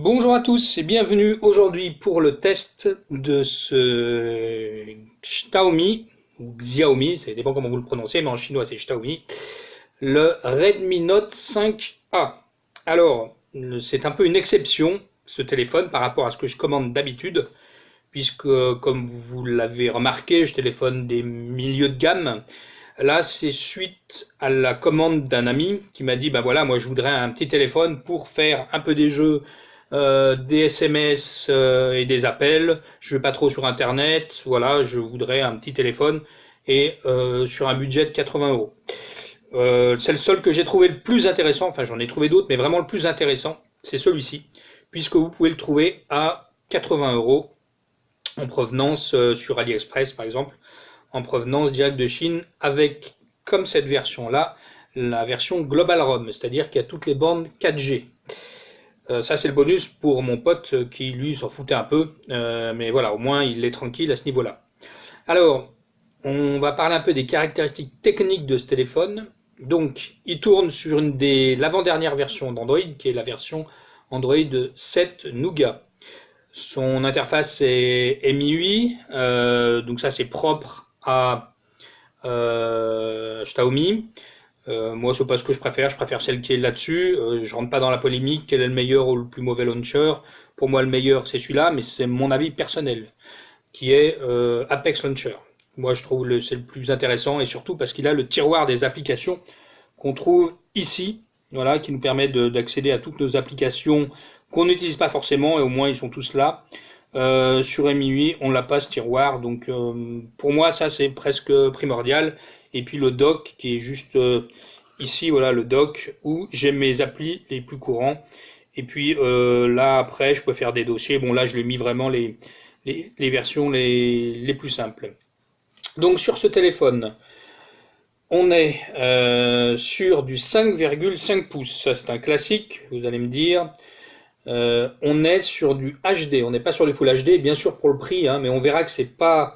Bonjour à tous et bienvenue aujourd'hui pour le test de ce Xiaomi, ou Xiaomi, ça dépend comment vous le prononcez, mais en chinois c'est Xiaomi, le Redmi Note 5A. Alors, c'est un peu une exception ce téléphone par rapport à ce que je commande d'habitude, puisque comme vous l'avez remarqué, je téléphone des milieux de gamme. Là, c'est suite à la commande d'un ami qui m'a dit, ben voilà, moi je voudrais un petit téléphone pour faire un peu des jeux, des SMS et des appels. Je ne vais pas trop sur Internet. Voilà, je voudrais un petit téléphone et sur un budget de 80 euros. C'est le seul que j'ai trouvé le plus intéressant. Enfin, j'en ai trouvé d'autres, mais vraiment le plus intéressant, c'est celui-ci, puisque vous pouvez le trouver à 80 euros en provenance sur AliExpress par exemple, en provenance directe de Chine, avec, comme cette version-là, la version Global ROM, c'est-à-dire qu'il y a toutes les bandes 4G. Ça, c'est le bonus pour mon pote qui, lui, s'en foutait un peu, mais voilà, au moins, il est tranquille à ce niveau-là. Alors, on va parler un peu des caractéristiques techniques de ce téléphone. Donc, il tourne sur l'avant-dernière version d'Android, qui est la version Android 7 Nougat. Son interface est MIUI, donc ça c'est propre à Xiaomi. Moi c'est pas ce que je préfère celle qui est là-dessus. Je rentre pas dans la polémique, quel est le meilleur ou le plus mauvais launcher. Pour moi le meilleur c'est celui-là, mais c'est mon avis personnel, qui est Apex Launcher. Moi je trouve c'est le plus intéressant, et surtout parce qu'il a le tiroir des applications qu'on trouve ici, voilà, qui nous permet d'accéder à toutes nos applications qu'on n'utilise pas forcément, et au moins ils sont tous là. Sur MIUI, on l'a pas ce tiroir, donc pour moi ça c'est presque primordial. Et puis le dock qui est juste ici, voilà le dock où j'ai mes applis les plus courants. Et puis là après je peux faire des dossiers. Bon là je l'ai mis vraiment les versions les plus simples. Donc sur ce téléphone, on est sur du 5,5 pouces. Ça c'est un classique, vous allez me dire. On est sur du HD, on n'est pas sur du Full HD, bien sûr pour le prix, hein, mais on verra que c'est pas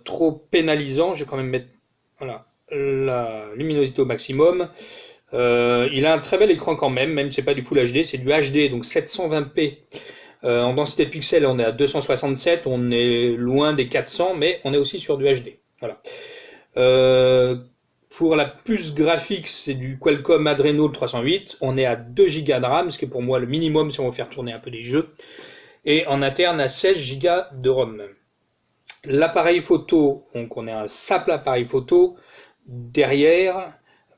trop pénalisant. Je vais quand même mettre voilà, la luminosité au maximum. Il a un très bel écran quand même, même si c'est pas du Full HD, c'est du HD, donc 720p. En densité de pixels, on est à 267, on est loin des 400, mais on est aussi sur du HD. Voilà. Pour la puce graphique, c'est du Qualcomm Adreno 308. On est à 2 Go de RAM, ce qui est pour moi le minimum si on veut faire tourner un peu des jeux. Et en interne, à 16 Go de ROM. L'appareil photo, donc on est un simple appareil photo. Derrière,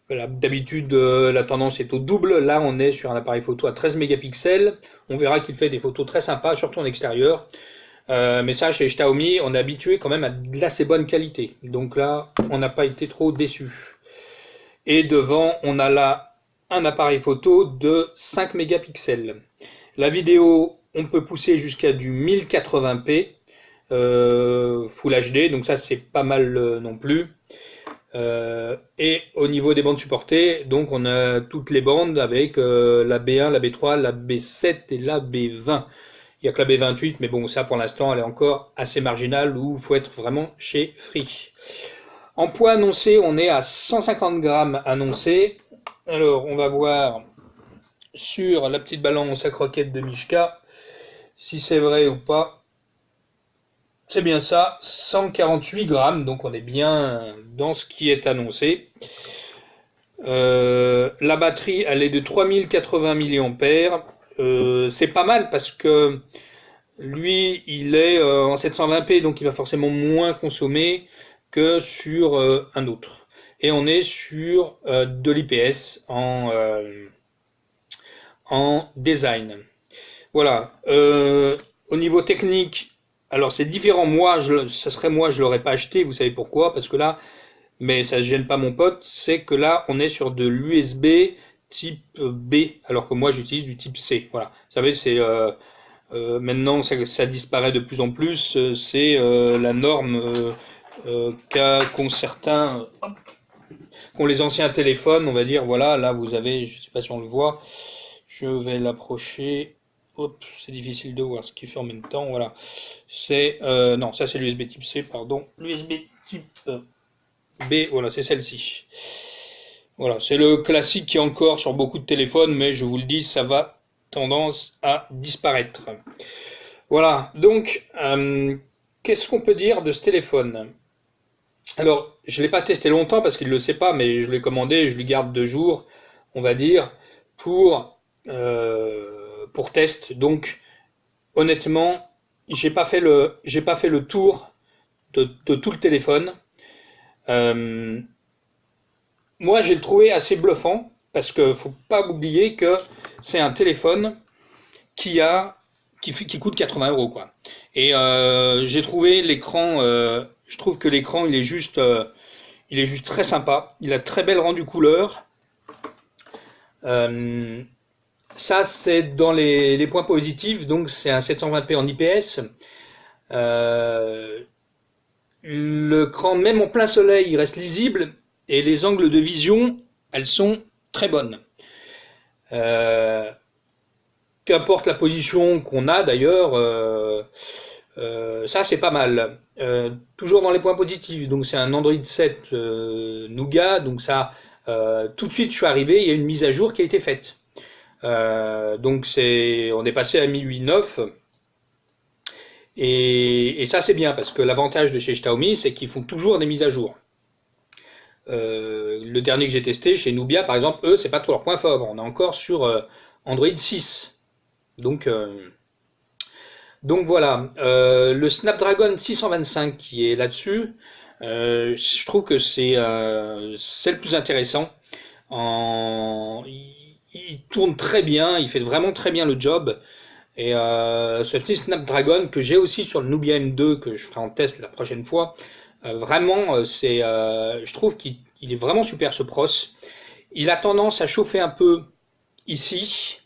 d'habitude, la tendance est au double. Là, on est sur un appareil photo à 13 mégapixels. On verra qu'il fait des photos très sympas, surtout en extérieur. Mais ça, chez Xiaomi, on est habitué quand même à de l'assez bonne qualité. Donc là, on n'a pas été trop déçus. Et devant, on a là un appareil photo de 5 mégapixels. La vidéo, on peut pousser jusqu'à du 1080p Full HD, donc ça c'est pas mal non plus. Et au niveau des bandes supportées, donc on a toutes les bandes avec la B1, la B3, la B7 et la B20. Il n'y a que la B28, mais bon, ça pour l'instant, elle est encore assez marginale, où il faut être vraiment chez Free. En poids annoncé, on est à 150 grammes annoncé. Alors, on va voir sur la petite balance à croquettes de Mishka, si c'est vrai ou pas. C'est bien ça, 148 grammes, donc on est bien dans ce qui est annoncé. La batterie, elle est de 3080 mAh. C'est pas mal parce que lui, il est en 720p, donc il va forcément moins consommer que sur un autre. Et on est sur de l'IPS en design. Voilà. Au niveau technique, alors c'est différent. Moi, ça serait moi, je l'aurais pas acheté. Vous savez pourquoi? Parce que là, mais ça ne gêne pas mon pote, c'est que là, on est sur de l'USB type B, alors que moi, j'utilise du type C. Voilà. Vous savez, c'est maintenant, ça disparaît de plus en plus. C'est la norme qu'ont certains, qu'ont les anciens téléphones, on va dire. Voilà, là, vous avez, je ne sais pas si on le voit, je vais l'approcher. Hop, c'est difficile de voir ce qu'il fait en même temps. Voilà. C'est non, ça c'est l'USB type C, pardon. L'USB type B, voilà, c'est celle-ci. Voilà, c'est le classique qui est encore sur beaucoup de téléphones, mais je vous le dis, ça va tendance à disparaître. Voilà, donc, qu'est-ce qu'on peut dire de ce téléphone? Alors, je ne l'ai pas testé longtemps parce qu'il ne le sait pas, mais je l'ai commandé, je lui garde 2 jours, on va dire, pour test. Donc, honnêtement, j'ai pas fait le tour de tout le téléphone. Euh, Moi, j'ai trouvé assez bluffant parce que faut pas oublier que c'est un téléphone qui a qui coûte 80 € quoi. Et j'ai trouvé l'écran, je trouve que l'écran il est juste très sympa. Il a très belle rendu couleur. Euh, Ça c'est dans les points positifs. Donc c'est un 720p en IPS. Euh, L'écran même en plein soleil il reste lisible et les angles de vision elles sont très bonnes. Euh, Qu'importe la position qu'on a d'ailleurs, ça c'est pas mal. Toujours dans les points positifs, donc c'est un Android 7 Nougat, donc ça, tout de suite je suis arrivé, il y a une mise à jour qui a été faite. Donc on est passé à MIUI 9, et ça c'est bien, parce que l'avantage de chez Xiaomi, c'est qu'ils font toujours des mises à jour. Le dernier que j'ai testé, chez Nubia par exemple, eux, c'est pas trop leur point fort, on est encore sur Android 6. Donc, voilà, le Snapdragon 625 qui est là-dessus, je trouve que c'est le plus intéressant. Il tourne très bien, il fait vraiment très bien le job. Et ce petit Snapdragon que j'ai aussi sur le Nubia M2 que je ferai en test la prochaine fois, vraiment, je trouve qu'il est vraiment super ce pros. Il a tendance à chauffer un peu ici,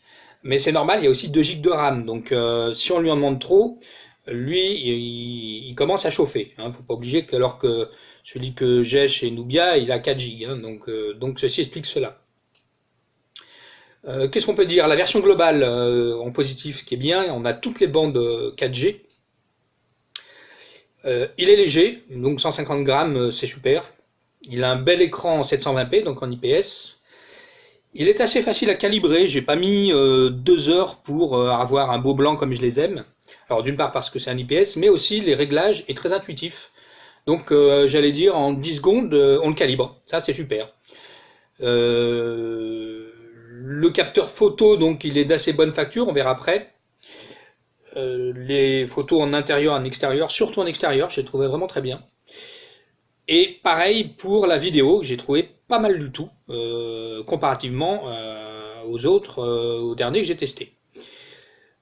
mais c'est normal, il y a aussi 2 Go de RAM, donc si on lui en demande trop, lui, il commence à chauffer. Hein, faut pas oublier que alors que celui que j'ai chez Nubia, il a 4 Go, hein, donc ceci explique cela. Qu'est-ce qu'on peut dire? La version globale en positif qui est bien, on a toutes les bandes 4G. Il est léger, donc 150 grammes, c'est super. Il a un bel écran en 720p, donc en IPS. Il est assez facile à calibrer, j'ai pas mis 2 heures pour avoir un beau blanc comme je les aime. Alors d'une part parce que c'est un IPS, mais aussi les réglages est très intuitif. Donc j'allais dire en 10 secondes on le calibre, ça c'est super. Le capteur photo, donc il est d'assez bonne facture, on verra après. Les photos en intérieur, en extérieur, surtout en extérieur, j'ai trouvé vraiment très bien. Et pareil pour la vidéo, que j'ai trouvé pas mal du tout, comparativement aux derniers que j'ai testés.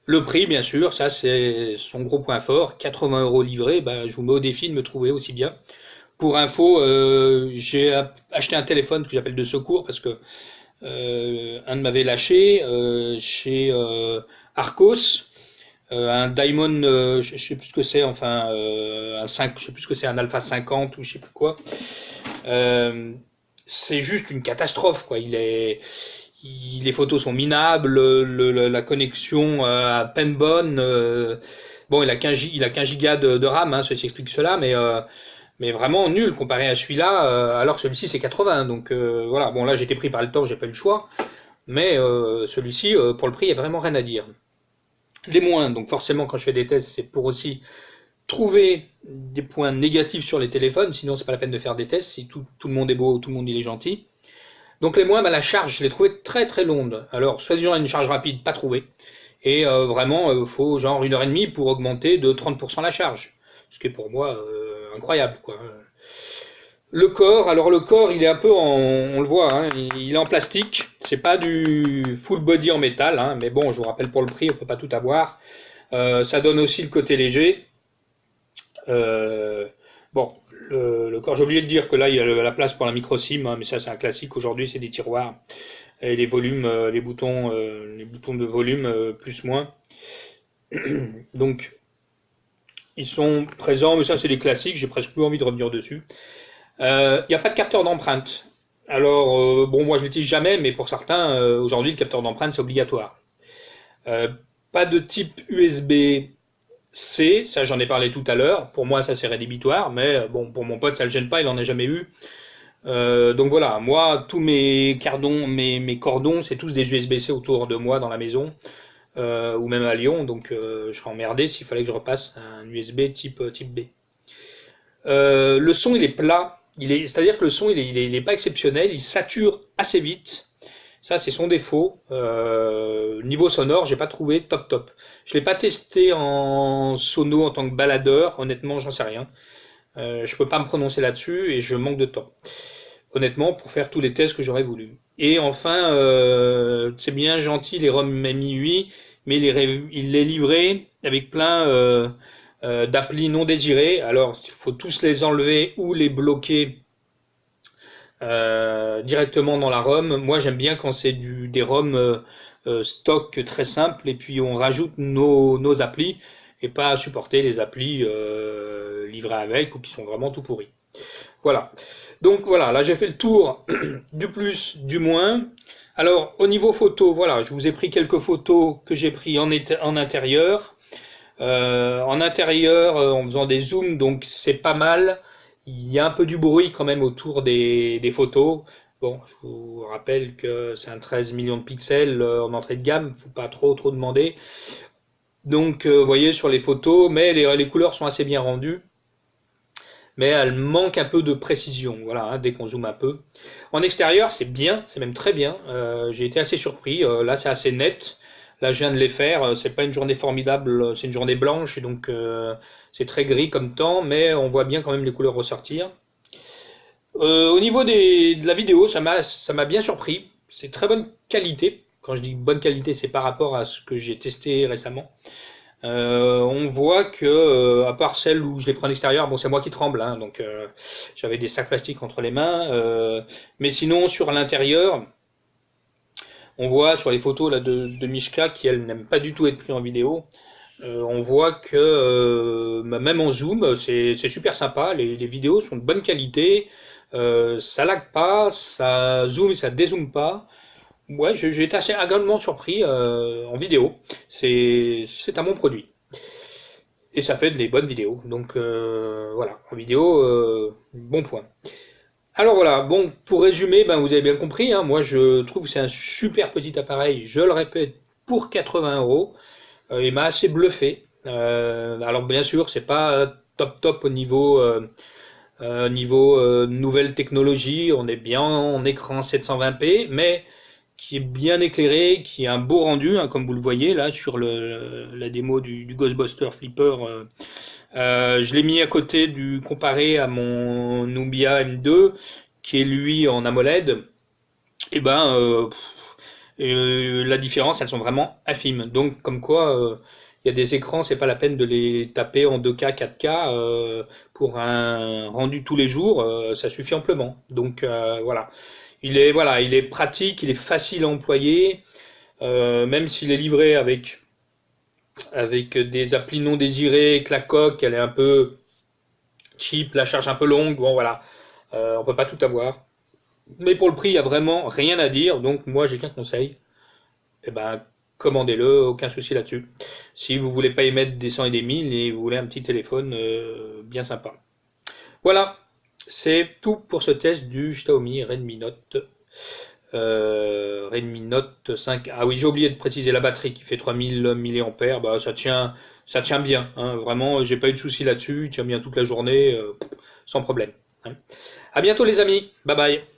Le prix, bien sûr, ça c'est son gros point fort, 80 € livré, bah, je vous mets au défi de me trouver aussi bien. Pour info, j'ai acheté un téléphone que j'appelle de secours parce que un m'avait lâché chez Arcos, un Diamond, je sais plus ce que c'est, enfin un 5, je sais plus ce que c'est, un Alpha 50 ou je sais plus quoi. C'est juste une catastrophe, quoi. Les photos sont minables, la connexion à peine bonne. Bon, il a 15 Go de RAM, hein, ceci explique cela, mais vraiment nul comparé à celui-là, alors que celui-ci c'est 80. Donc voilà, bon là j'étais pris par le temps, j'ai pas eu le choix, mais celui-ci, pour le prix, il n'y a vraiment rien à dire. Les moins, donc forcément quand je fais des tests, c'est pour aussi trouver des points négatifs sur les téléphones, sinon c'est pas la peine de faire des tests, si tout le monde est beau, tout le monde il est gentil. Donc les moins, bah, la charge, je l'ai trouvée très très longue. Alors, soi-disant une charge rapide, pas trouvée. Et vraiment, il faut genre 1 h 30 pour augmenter de 30% la charge. Ce qui est pour moi incroyable, quoi. Le corps, alors le corps, il est un peu on le voit, hein, il est en plastique. C'est pas du full body en métal, hein, mais bon, je vous rappelle pour le prix, on peut pas tout avoir. Ça donne aussi le côté léger. Bon, le corps, j'ai oublié de dire que là, il y a la place pour la micro SIM, hein, mais ça, c'est un classique. Aujourd'hui, c'est des tiroirs. Et les volumes, les boutons de volume, plus, moins. Donc, ils sont présents, mais ça, c'est des classiques. J'ai presque plus envie de revenir dessus. Il n'y a pas de capteur d'empreinte. Alors, bon, moi, je l'utilise jamais, mais pour certains, aujourd'hui, le capteur d'empreinte, c'est obligatoire. Pas de type USB-C, ça j'en ai parlé tout à l'heure. Pour moi, ça c'est rédhibitoire, mais bon, pour mon pote, ça le gêne pas, il en a jamais eu. Donc voilà, moi, tous mes cordons, c'est tous des USB-C autour de moi dans la maison. ou même à Lyon, donc je serais emmerdé s'il fallait que je repasse un USB type B. Le son il est plat, c'est-à-dire que le son il est pas exceptionnel, il sature assez vite. Ça c'est son défaut. Niveau sonore, j'ai pas trouvé top. Je l'ai pas testé en sono en tant que baladeur, honnêtement j'en sais rien. Je peux pas me prononcer là-dessus et je manque de temps. Honnêtement, pour faire tous les tests que j'aurais voulu. Et enfin, c'est bien gentil les ROM MIUI, mais il les livrait avec plein d'applis non désirées. Alors, il faut tous les enlever ou les bloquer directement dans la ROM. Moi, j'aime bien quand c'est des ROM stock très simples et puis on rajoute nos applis et pas supporter les applis livrées avec ou qui sont vraiment tout pourris. Voilà. Donc voilà, là j'ai fait le tour du plus, du moins. Alors au niveau photo, voilà, je vous ai pris quelques photos que j'ai pris en intérieur. En faisant des zooms, donc c'est pas mal. Il y a un peu du bruit quand même autour des photos. Bon, je vous rappelle que c'est un 13 millions de pixels en entrée de gamme, faut pas trop demander. Donc vous voyez sur les photos, mais les couleurs sont assez bien rendues. Mais elle manque un peu de précision, voilà, hein, dès qu'on zoome un peu. En extérieur, c'est bien, c'est même très bien. J'ai été assez surpris. Là, c'est assez net. Là, je viens de les faire. C'est pas une journée formidable, c'est une journée blanche, et donc c'est très gris comme temps, mais on voit bien quand même les couleurs ressortir. Au niveau de la vidéo, ça m'a bien surpris. C'est très bonne qualité. Quand je dis bonne qualité, c'est par rapport à ce que j'ai testé récemment. On voit que, à part celle où je les prends en extérieur, bon c'est moi qui tremble, hein, donc j'avais des sacs plastiques entre les mains, mais sinon sur l'intérieur, on voit sur les photos là de Mishka qui elle n'aime pas du tout être pris en vidéo. On voit que même en zoom, c'est super sympa, les vidéos sont de bonne qualité, ça lag pas, ça zoom et ça dézoome pas. Ouais, j'ai été assez agréablement surpris en vidéo. C'est un bon produit. Et ça fait des bonnes vidéos. Donc voilà, en vidéo, bon point. Alors voilà, bon, pour résumer, ben, vous avez bien compris, hein, moi je trouve que c'est un super petit appareil, je le répète, pour 80 euros. Il m'a assez bluffé. Alors bien sûr, c'est pas top au niveau nouvelle technologie, on est bien en écran 720p, mais qui est bien éclairé, qui a un beau rendu, hein, comme vous le voyez là sur la démo du Ghostbuster Flipper. Je l'ai mis à côté comparé à mon Nubia M2, qui est lui en AMOLED. Et ben, la différence, elles sont vraiment infimes. Donc, comme quoi, il y a des écrans, c'est pas la peine de les taper en 2K, 4K pour un rendu tous les jours, ça suffit amplement. Donc voilà. Il est pratique, il est facile à employer, même s'il est livré avec des applis non désirées, que la coque, elle est un peu cheap, la charge un peu longue, bon voilà, on peut pas tout avoir. Mais pour le prix, il y a vraiment rien à dire, donc moi j'ai qu'un conseil, eh ben commandez-le, aucun souci là-dessus. Si vous voulez pas y mettre des 100 et des 1000 et vous voulez un petit téléphone bien sympa. Voilà, c'est tout pour ce test du Xiaomi Redmi Note 5. Ah oui, j'ai oublié de préciser la batterie qui fait 3000 mAh. Bah, ça tient bien, hein. Vraiment, j'ai pas eu de soucis là-dessus. Il tient bien toute la journée, sans problème, hein. À bientôt les amis. Bye bye.